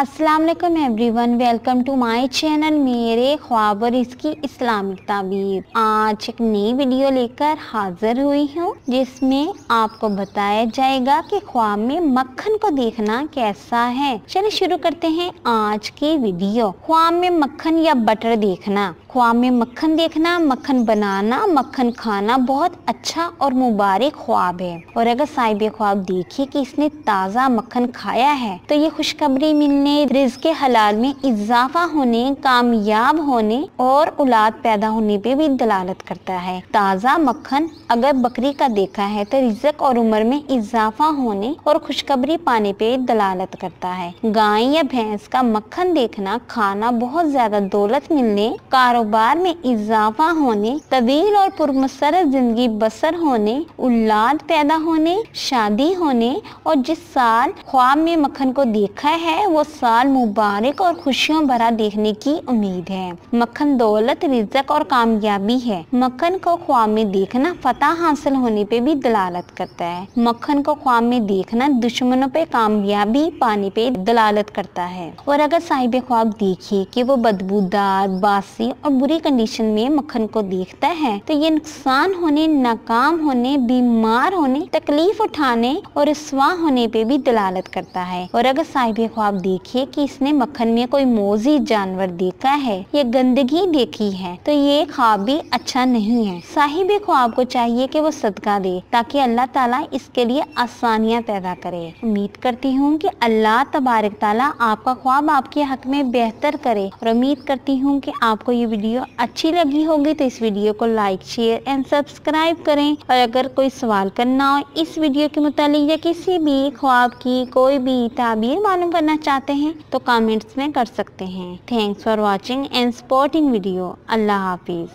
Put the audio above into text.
अस्सलाम वालेकुम everyone, welcome to my channel मेरे ख्वाब और इसकी इस्लामिक ताबीर। आज एक नई वीडियो लेकर हाजिर हुई हूँ जिसमें आपको बताया जाएगा कि ख्वाब में मक्खन को देखना कैसा है। चलिए शुरू करते हैं आज की वीडियो। ख्वाब में मक्खन या बटर देखना। ख्वाब में मक्खन देखना, मक्खन बनाना, मक्खन खाना बहुत अच्छा और मुबारक ख्वाब है। और अगर साहिब ख्वाब देखे कि इसने ताज़ा मक्खन खाया है तो ये खुशखबरी मिलने, रिज़्क़ हलाल में इजाफा होने, कामयाब होने और औलाद पैदा होने पे भी दलालत करता है। ताज़ा मक्खन अगर बकरी का देखा है तो रिज़्क़ और उम्र में इजाफा होने और खुशखबरी पाने पे दलालत करता है। गाय या भैंस का मक्खन देखना, खाना बहुत ज्यादा दौलत मिलने, कारोबार में इजाफा होने, तवील और पुरमसरत जिंदगी बसर होने, औलाद पैदा होने, शादी होने और जिस साल ख्वाब में मक्खन को देखा है वो साल मुबारक और खुशियों भरा देखने की उम्मीद है। मक्खन दौलत, रिज़्क़ और कामयाबी है। मक्खन को ख्वाब में देखना फतह हासिल होने पे भी दलालत करता है। मक्खन को ख्वाब में देखना दुश्मनों पे कामयाबी पाने पे दलालत करता है। और अगर साहिब ख्वाब देखे कि वो बदबूदार, बासी और बुरी कंडीशन में मक्खन को देखता है तो ये नुकसान होने, नाकाम होने, बीमार होने, तकलीफ उठाने और रुस्वा होने पे भी दलालत करता है। और अगर साहिब ख्वाब देखे कि इसने मक्खन में कोई मोजी जानवर देखा है या गंदगी देखी है तो ये ख्वाब भी अच्छा नहीं है। साहिब ख्वाब को चाहिए कि वो सदका दे ताकि अल्लाह ताला इसके लिए आसानियाँ पैदा करे। उम्मीद करती हूँ कि अल्लाह तबारक ताला आपका ख्वाब आपके हक में बेहतर करे और उम्मीद करती हूँ कि आपको ये वीडियो अच्छी लगी होगी तो इस वीडियो को लाइक, शेयर एंड सब्सक्राइब करें। और अगर कोई सवाल करना हो इस वीडियो के मुतालिक या किसी भी ख्वाब की कोई भी ताबीर मालूम करना चाहते हैं तो कमेंट्स में कर सकते हैं। Thanks for watching and supporting video. Allah Hafiz.